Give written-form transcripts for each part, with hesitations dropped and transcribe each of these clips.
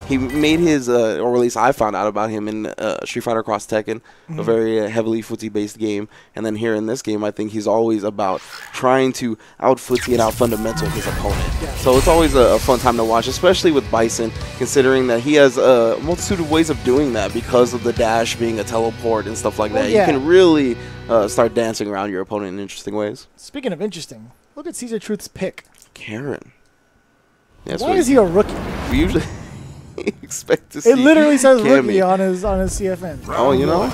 He made his, or at least I found out about him in Street Fighter Cross Tekken, a very heavily footsie-based game. And then here in this game, I think he's always about trying to out-footsie and out-fundamental his opponent. So it's always a fun time to watch, especially with Bison, considering that he has a multitude of ways of doing that because of the dash being a teleport and stuff like that. You can really start dancing around your opponent in interesting ways. Speaking of interesting, look at CJ Truth's pick. Karen. Why is he a rookie? We usually expect to see. It literally says Cammy. rookie on his CFN. Oh, you know?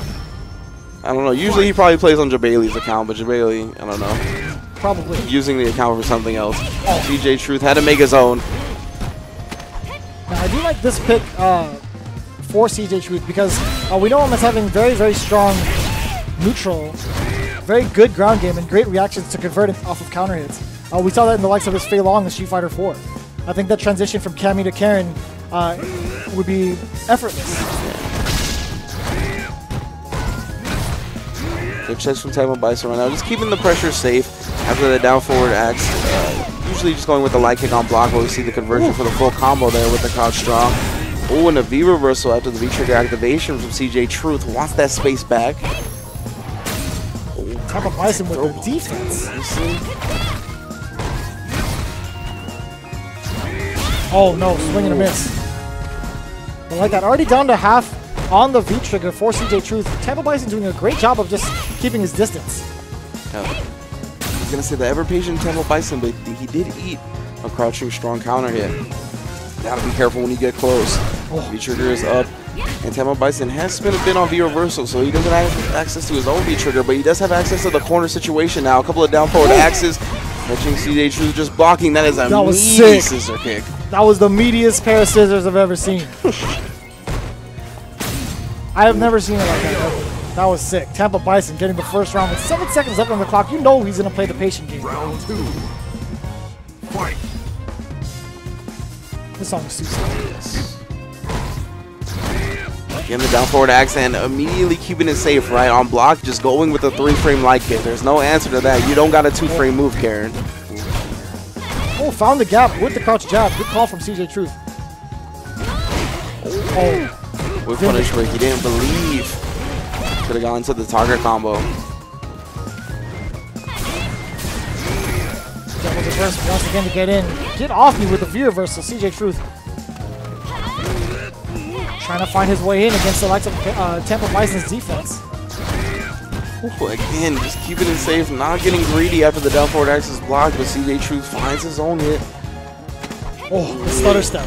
I don't know. Usually he probably plays on Jabali's account, but Jabali, I don't know. Probably. Using the account for something else. CJ Truth had to make his own. Now, I do like this pick for CJ Truth because we know him as having very, very strong neutral, very good ground game, and great reactions to convert it off of counter hits. We saw that in the likes of his Fei Long in Street Fighter 4. I think that transition from Cammy to Karen would be effortless. Good checks from Tampa Bison right now. Just keeping the pressure safe after the down forward axe. Usually just going with the light kick on block, where we see the conversion for the full combo there with the crouch strong. Oh, and a V reversal after the V trigger activation from CJ Truth. Wants that space back. Tampa Bison with the defense. Oh no, swing and a miss. But like that, already down to half on the V trigger for CJ Truth. Tampa Bison doing a great job of just keeping his distance. I was going to say the ever-patient Tampa Bison, but he did eat a crouching strong counter hit. Gotta be careful when you get close. V trigger is up. And Tampa Bison has spent a bit on V reversal, so he doesn't have access to his own V trigger, but he does have access to the corner situation now. A couple of down forward axes. Catching CJ Truth just blocking. That is a meaty scissor kick. That was the meatiest pair of scissors I've ever seen. I have never seen it like that ever. That was sick. Tampa Bison getting the first round with 7 seconds left on the clock. You know he's going to play the patient game. Round 2. Fight. This song is super. Getting the down forward axe and immediately keeping it safe right on block. Just going with a 3-frame light kick. There's no answer to that. You don't got a 2-frame move, Karen. Oh, found the gap with the crouch jab. Good call from CJ Truth. Oh. With punish where he didn't believe. Could have gone to the target combo. Double reverse once again to get in. Get off me with the V reversal, CJ Truth. Trying to find his way in against the likes of Tampa Bison's defense. Ooh, again, just keeping it safe, not getting greedy after the down forward axe is blocked, but CJ Truth finds his own hit. Oh, the stutter step.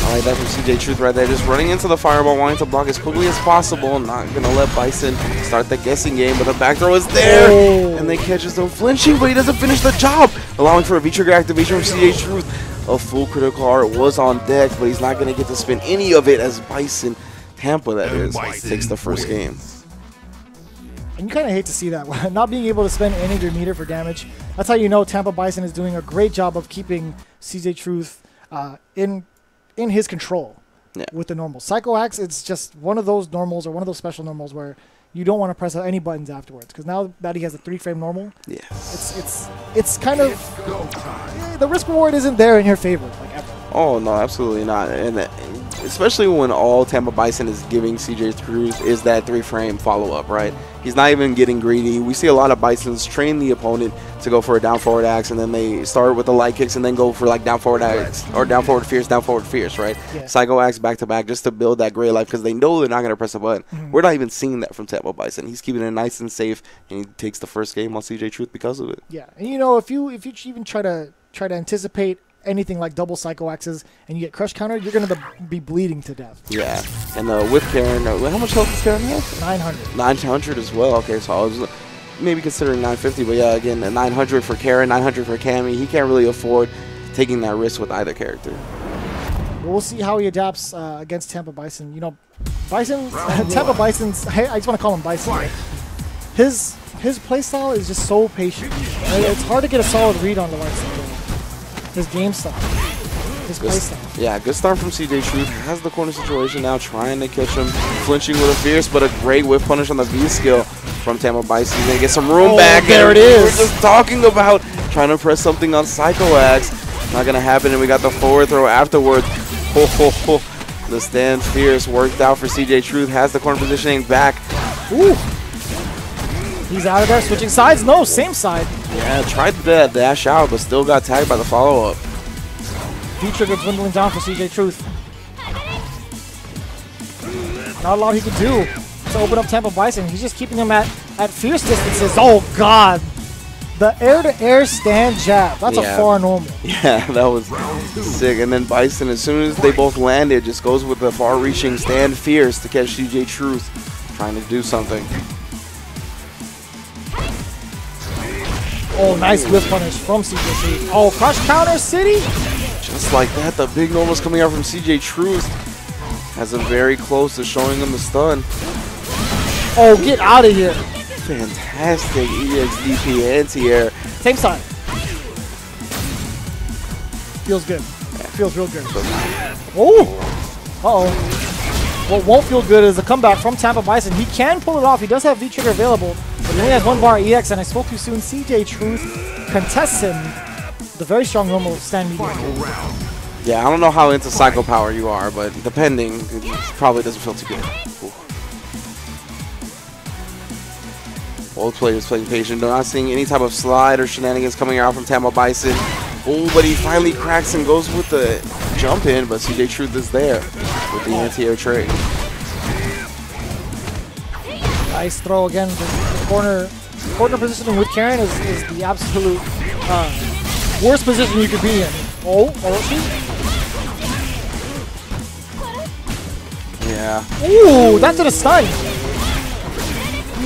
I like that from CJ Truth right there, just running into the fireball, wanting to block as quickly as possible, not going to let Bison start the guessing game, but the back throw is there, and then catches him flinching, but he doesn't finish the job, allowing for a V-trigger activation from CJ Truth. A full critical heart was on deck, but he's not going to get to spin any of it as Bison, Tampa that is, takes the first game. And you kind of hate to see that, not being able to spend any of your meter for damage. That's how you know Tampa Bison is doing a great job of keeping CJ Truth in his control with the normal. Psycho Axe, it's just one of those normals or one of those special normals where you don't want to press any buttons afterwards, because now that he has a 3-frame normal, it's kind of the risk reward isn't there in your favor like ever. Oh no, absolutely not, and especially when all Tampa Bison is giving CJ Truth is that 3-frame follow-up, right? He's not even getting greedy. We see a lot of Bisons train the opponent to go for a down forward axe, and then they start with the light kicks and then go for like down forward axe or down forward fierce, right? Psycho axe back to back just to build that gray life, because they know they're not going to press a button. We're not even seeing that from Tampa Bison. He's keeping it nice and safe, and he takes the first game on CJ Truth because of it. Yeah, and you know, if you even try to anticipate anything like double Psycho Axes and you get crush counter, you're going to be bleeding to death. Yeah, and with Karen, how much health does Karen have? 900. 900 as well. Okay, so I was maybe considering 950, but yeah, again, 900 for Karen, 900 for Cammy. He can't really afford taking that risk with either character. We'll see how he adapts against Tampa Bison. You know, Tampa Bison's, I just want to call him Bison. His playstyle is just so patient. It's hard to get a solid read on the likes of his game style, his playstyle. Yeah, good start from CJ Truth. Has the corner situation now, trying to catch him, flinching with a fierce, but a great whip punish on the V skill from Tampa Bison. He's going to get some room back. There it is. We're just talking about trying to press something on Psycho Axe. Not going to happen, and we got the forward throw afterwards. Ho, ho, ho. The stand fierce worked out for CJ Truth. Has the corner positioning back. Ooh. He's out of there, switching sides. No, same side. Yeah, tried the dash out, but still got tagged by the follow-up. V-trigger dwindling down for CJ Truth. Not a lot he could do to open up Tampa Bison. He's just keeping him at fierce distances. Oh, God. The air-to-air stand jab. That's a far normal. Yeah, that was sick. And then Bison, as soon as they both landed, just goes with the far-reaching stand fierce to catch CJ Truth trying to do something. Oh, nice whip punish from CJ Truth. Oh, crush counter city. Just like that, the big normals coming out from CJ Truth has him very close to showing him the stun. Oh, get out of here. Fantastic EXDP anti-air. Same side. Feels good. Feels real good. Oh! Uh-oh. What won't feel good is the comeback from Tampa Bison. He can pull it off. He does have V-trigger available, but he only has 1 bar EX, and I spoke too soon. CJ Truth contests him. The very strong normal stand medium. Yeah, I don't know how into cycle power you are, but depending, it probably doesn't feel too good. Ooh. Both players playing patient. Not seeing any type of slide or shenanigans coming out from Tampa Bison. Oh, but he finally cracks and goes with the jump in, but CJ Truth is there with the anti-air trade. Nice throw again. The corner positioning with Karen is the absolute worst position you could be in. Oh, yeah. Ooh, that's a stun.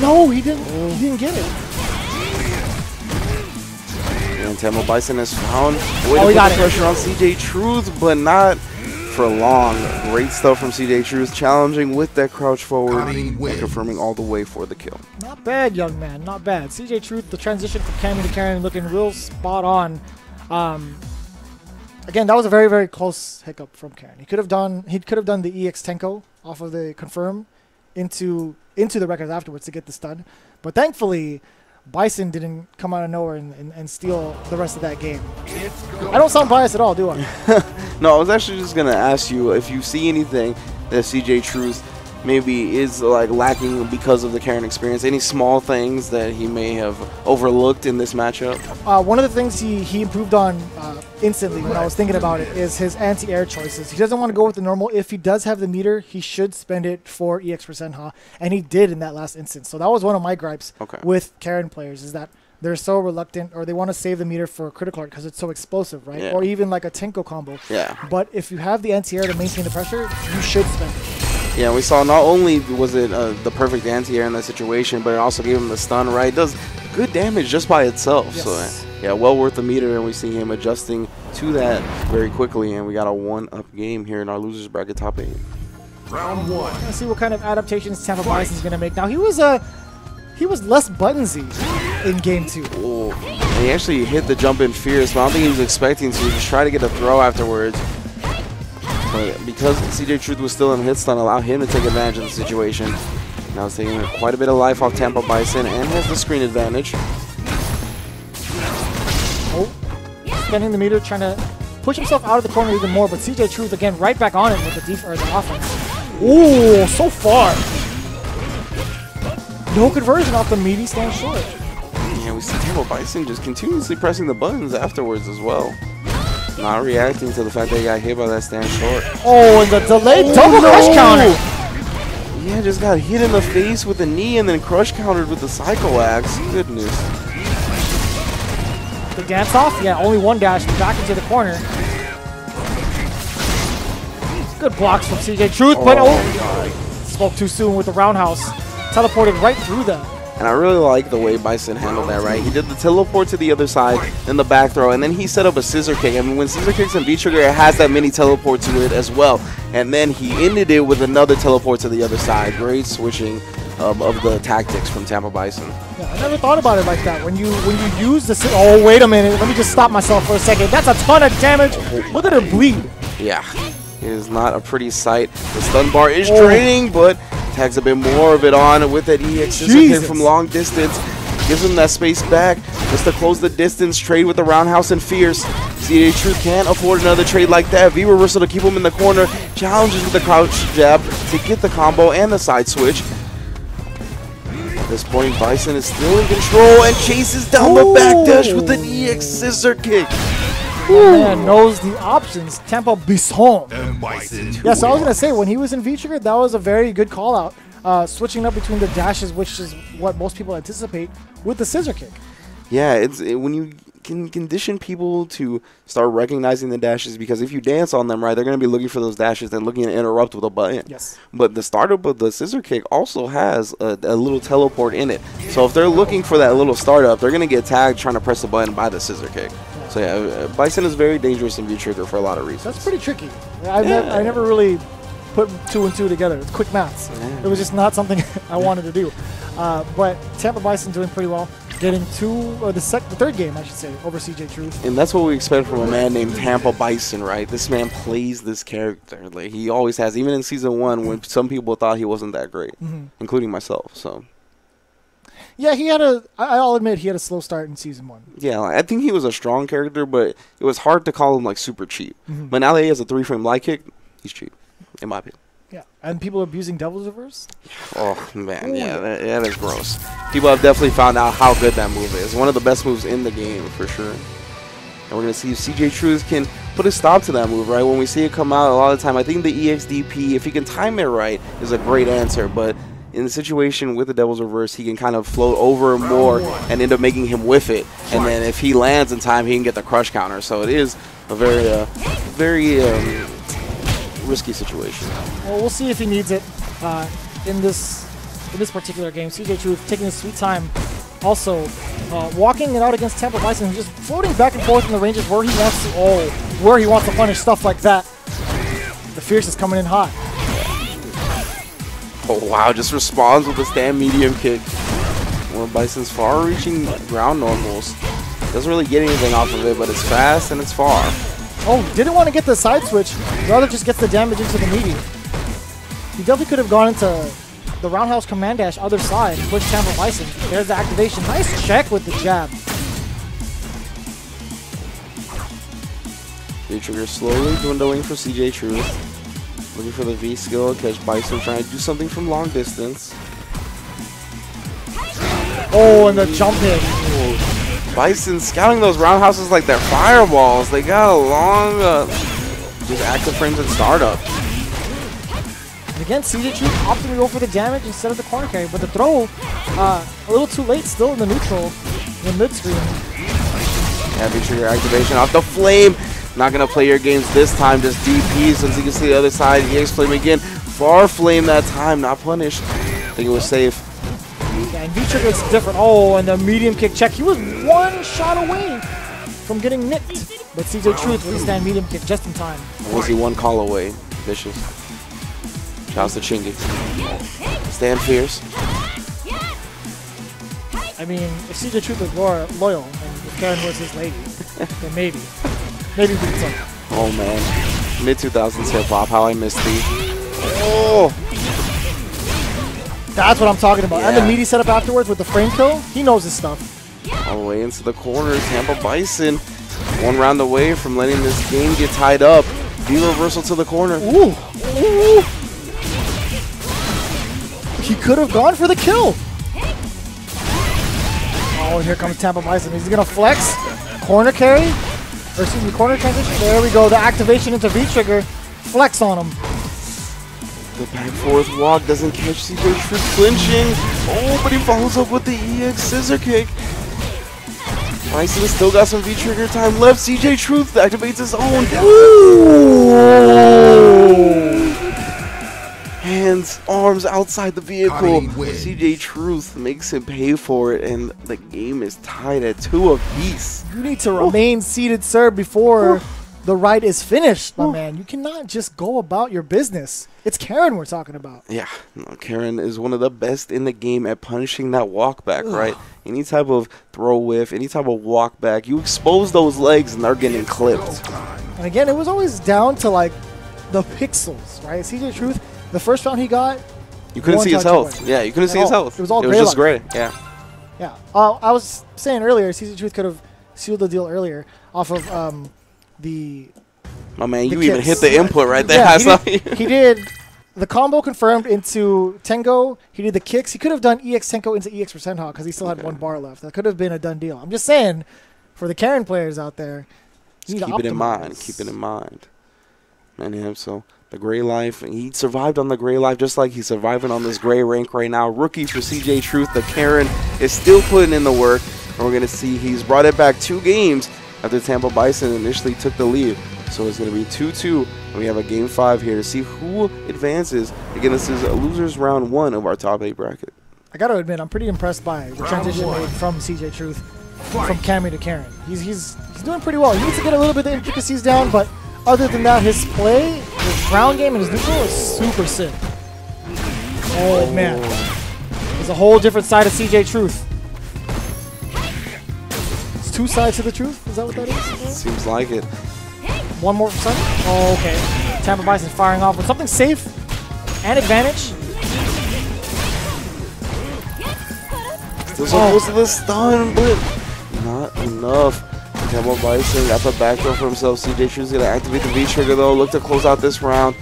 No, he didn't get it. And Tampa Bison has found a way to put the pressure on CJ Truth, but not for long. Great stuff from CJ Truth, challenging with that crouch forward and confirming all the way for the kill. Not bad, young man. Not bad. CJ Truth, the transition from Cammy to Karen looking real spot on. Again, that was a very, very close hiccup from Karen. He could have done the EX Tenko off of the confirm into the records afterwards to get the stun. But thankfully, Bison didn't come out of nowhere and steal the rest of that game. I don't sound biased at all, do I? No, I was actually just going to ask you if you see anything that CJ Truth maybe is like lacking because of the Karen experience. Any small things that he may have overlooked in this matchup? One of the things he improved on instantly when I was thinking about it is his anti-air choices. He doesn't want to go with the normal. If he does have the meter, he should spend it for EX %, and he did in that last instance. So that was one of my gripes with Karen players, is that they're so reluctant, or they want to save the meter for a critical art because it's so explosive, right? Yeah. Or even like a Tenko combo. Yeah. But if you have the anti-air to maintain the pressure, you should spend it. Yeah, we saw not only was it the perfect anti-air in that situation, but it also gave him the stun, right? It does good damage just by itself. Yes. So, yeah, well worth the meter, and we see him adjusting to that very quickly, and we got a 1-up game here in our losers bracket top 8. Round 1. Let's see what kind of adaptations Tampa Bison is going to make. Now, he was less buttonsy in game 2. Oh, and he actually hit the jump in fierce, but I don't think he was expecting to. Just try to get a throw afterwards. But because CJ Truth was still in hit stun, allowed him to take advantage of the situation. Now he's taking quite a bit of life off Tampa Bison and has the screen advantage. Oh, spending the meter, trying to push himself out of the corner even more, but CJ Truth again right back on it with the offense. Ooh, so far. No conversion off the meaty stand short. Yeah, we see Tampa Bison just continuously pressing the buttons afterwards as well. Not reacting to the fact that he got hit by that stand short. Oh, and the delayed double crush counter. Yeah, just got hit in the face with the knee and then crush countered with the Psycho Axe. Goodness. The dance off? Yeah, only one dash back into the corner. Good blocks from CJ Truth, but spoke too soon with the roundhouse. Teleported right through them. And I really like the way Bison handled that, right? He did the teleport to the other side, then the back throw, and then he set up a scissor kick. I mean, when scissor kicks and V-trigger, it has that mini teleport to it as well. And then he ended it with another teleport to the other side. Great switching of the tactics from Tampa Bison. Yeah, I never thought about it like that. When you use the... Oh, wait a minute. Let me just stop myself for a second. That's a ton of damage. Look at her bleed. Yeah, it is not a pretty sight. The stun bar is draining, but tags a bit more of it on with that EX scissor kick from long distance. Gives him that space back just to close the distance. Trade with the roundhouse and fierce. CJ Truth can't afford another trade like that. V reversal to keep him in the corner. Challenges with the crouch jab to get the combo and the side switch. At this point, Bison is still in control and chases down the backdash with an EX scissor kick. Man knows the options. Tampa Bison. And Bison. Yeah, so I was going to say, when he was in V-Trigger, that was a very good call out. Switching up between the dashes, which is what most people anticipate, with the scissor kick. Yeah, when you can condition people to start recognizing the dashes, because if you dance on them right, they're going to be looking for those dashes and looking to interrupt with a button. Yes. But the startup of the scissor kick also has a little teleport in it. So if they're looking for that little startup, they're going to get tagged trying to press the button by the scissor kick. So yeah, Bison is very dangerous in V-Trigger for a lot of reasons. That's pretty tricky. I never really put 2 and 2 together. It's quick maths. Yeah. It was just not something I wanted to do. But Tampa Bison doing pretty well, getting the third game, I should say, over CJ Truth. And that's what we expect from a man named Tampa Bison, right? This man plays this character. Like he always has, even in Season 1 when some people thought he wasn't that great, including myself. So yeah, I'll admit he had a slow start in Season 1. yeah, I think he was a strong character, but it was hard to call him like super cheap. But now that he has a 3-frame light kick, he's cheap, in my opinion. Yeah, and people abusing Devil's Reverse. Oh man, yeah, that is gross. People have definitely found out how good that move is. One of the best moves in the game for sure. And we're gonna see if CJ Truth can put a stop to that move, right? When we see it come out, a lot of the time, I think the EXDP, if he can time it right, is a great answer. But in the situation with the Devil's Reverse, he can kind of float over more and end up making him whiff it. And then if he lands in time, he can get the crush counter. So it is a very risky situation. Well, we'll see if he needs it in this particular game. CJ Truth taking his sweet time, also walking it out against Tampa Bison, who's just floating back and forth in the ranges where he wants to punish stuff like that. The Fierce is coming in hot. Oh wow, just responds with a stand medium kick. One of Bison's far-reaching ground normals. Doesn't really get anything off of it, but it's fast and it's far. Oh, didn't want to get the side switch, rather just gets the damage into the medium. He definitely could have gone into the roundhouse command dash other side, push Tampa Bison. There's the activation. Nice check with the jab. V-Trigger slowly dwindling for CJ Truth. Looking for the V skill, catch Bison trying to do something from long distance. Oh, and the jump hit. Bison scouting those roundhouses like they're fireballs. They got a long just active frames and startup. And again, CJ Truth opting to go for the damage instead of the corner carry, but the throw a little too late, still in the neutral, in mid-screen. Yeah, V-Trigger activation off the flame. Not going to play your games this time, just DP, since you can see the other side. EX flame again. Far flame that time, not punished. I think it was safe. Yeah, and V-Trigger is different. Oh, and the medium kick check. He was one shot away from getting nicked. But CJ Truth with the stand medium kick just in time. Was he one call away? Vicious. Shouts to Chingy. Stand fierce. I mean, if CJ Truth was loyal and if Karen was his lady, then maybe. Maybe beat something. Oh man. Mid-2000s hip-hop, how I missed these. Oh! That's what I'm talking about. Yeah. And the meaty setup afterwards with the frame kill, he knows his stuff. All the way into the corner, Tampa Bison. One round away from letting this game get tied up. V-reversal to the corner. Ooh! Ooh! He could have gone for the kill. Oh, and here comes Tampa Bison. Is he going to flex? Corner carry? Or excuse me, corner transition. There we go. The activation into V-Trigger. Flex on him. The back forth walk doesn't catch CJ Truth flinching. Oh, but he follows up with the EX scissor kick. Bison still got some V-Trigger time left. CJ Truth activates his own. Ooh! Hands, arms outside the vehicle. CJ Truth makes him pay for it, and the game is tied at 2 apiece. You need to remain seated, sir, before the ride is finished, my man. You cannot just go about your business. It's Karen we're talking about. Yeah, no, Karen is one of the best in the game at punishing that walk back, right? Any type of throw whiff, any type of walk back, you expose those legs and they're getting clipped. And again, it was always down to like the pixels, right? CJ Truth, the first round he got, you couldn't see his health. Yeah, you couldn't see his health. It was all just gray. Yeah. Yeah. I was saying earlier, CJ Truth could have sealed the deal earlier off of the. My man, The you even kicks. hit the input right there. Yeah, I saw you. he did the combo confirmed into Tengo. He did the kicks. He could have done EX Tenko into EX for Senhawk because he still had one bar left. That could have been a done deal. I'm just saying, for the Karen players out there, you Just need keep to it in mind. optimize. Keep it in mind. Man, yeah, so the gray life, he survived on the gray life just like he's surviving on this gray rank right now. Rookie for CJ Truth. The Karen is still putting in the work. And we're going to see he's brought it back 2 games after Tampa Bison initially took the lead. So it's going to be 2-2. And we have a game 5 here to see who advances. Again, this is a losers round 1 of our top 8 bracket. I got to admit, I'm pretty impressed by the transition made from CJ Truth from Cammy to Karen. He's doing pretty well. He needs to get a little bit of the intricacies down, but other than that, his play, his ground game, and his neutral is super sick. Oh, man. There's a whole different side of CJ Truth. It's 2 sides to the truth? Is that what that is? Seems like it. One more side? Oh, okay. Tampa Bison firing off with something safe and advantage. Still so close to the stun, but not enough. Tampa Bison got the back throw for himself. CJ Truth's going to activate the V-trigger, though. Look to close out this round.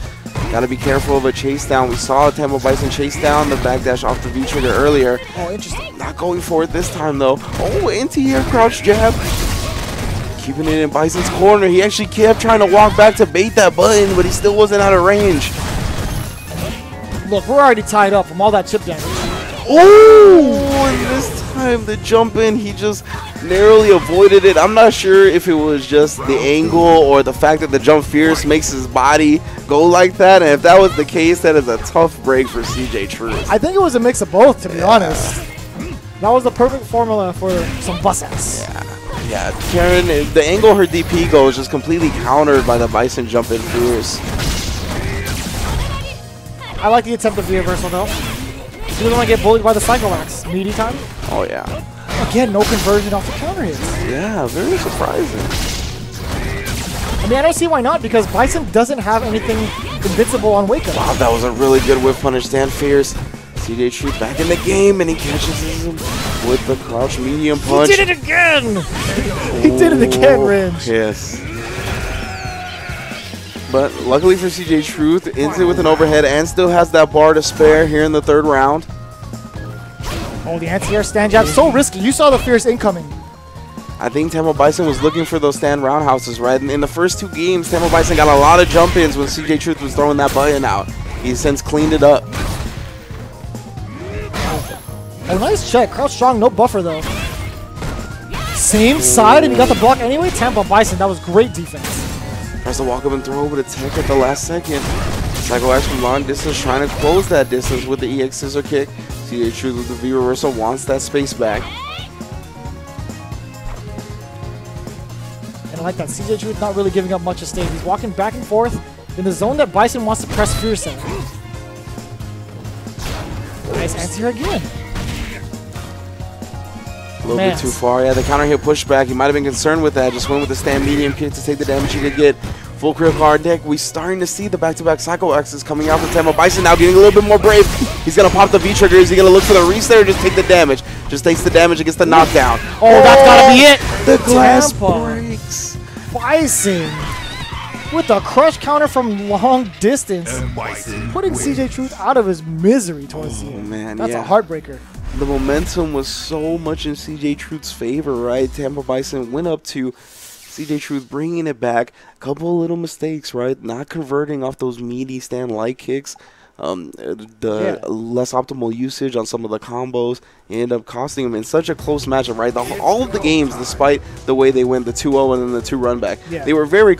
Got to be careful of a chase down. We saw Tampa Bison chase down the backdash off the V-trigger earlier. Oh, interesting. Not going for it this time, though. Oh, anti-air crouch jab. Keeping it in Bison's corner. He actually kept trying to walk back to bait that button, but he still wasn't out of range. Look, we're already tied up from all that chip damage. Oh, and this time the jump in, he just narrowly avoided it. I'm not sure if it was just the angle or the fact that the jump fierce makes his body go like that. And if that was the case, that is a tough break for CJ Truth. I think it was a mix of both, to be honest. That was the perfect formula for some bus ass. Yeah, Karen, the angle her DP goes just completely countered by the Bison jump in fierce. I like the attempt of the reversal, though. He doesn't want to get bullied by the Psycho Axe. Meaty time. Oh, yeah. Again, no conversion off the counter hits. Yeah, very surprising. I mean, I don't see why not, because Bison doesn't have anything invincible on Wake Up. Wow, that was a really good whip punish stand fierce. CJ Truth back in the game, and he catches him with the crouch medium punch. He did it again! He did it again, Ringe. Yes. But luckily for CJ Truth, into it with an overhead and still has that bar to spare here in the 3rd round. Oh, the anti-air stand jab, so risky. You saw the fierce incoming. I think Tampa Bison was looking for those stand roundhouses, right? And in the first 2 games, Tampa Bison got a lot of jump-ins when CJ Truth was throwing that button out. He's since cleaned it up. Oh, nice check. Crouch strong, no buffer, though. Same side, and he got the block anyway. Tampa Bison, that was great defense. Tries to walk up and throw, but it's tech at the last second. Psycho Axe from long distance, trying to close that distance with the EX scissor kick. CJ Truth with the V reversal wants that space back. And I like that. CJ Truth not really giving up much of stage. He's walking back and forth in the zone that Bison wants to press fierce in. Nice anti-air again. A little bit too far. Yeah, the counter hit pushback. He might have been concerned with that. Just went with the stand medium kick to take the damage he could get. Full critical hard deck. We're starting to see the back-to-back Psycho Axes coming out from Tampa Bison now, getting a little bit more brave. He's going to pop the V-trigger. Is he going to look for the reset or just take the damage? Just takes the damage against the knockdown. Oh, that's got to be it. The glass Tampa breaks. Bison with a crush counter from long distance, putting CJ Truth out of his misery towards the end. Man, That's yeah. a heartbreaker. The momentum was so much in CJ Truth's favor, right? Tampa Bison went up to CJ Truth bringing it back. A couple of little mistakes, right? Not converting off those meaty stand light kicks. Less optimal usage on some of the combos ended up costing him in such a close matchup, right? All of the games, despite the way they went, the 2-0 and then the 2 run back, they were very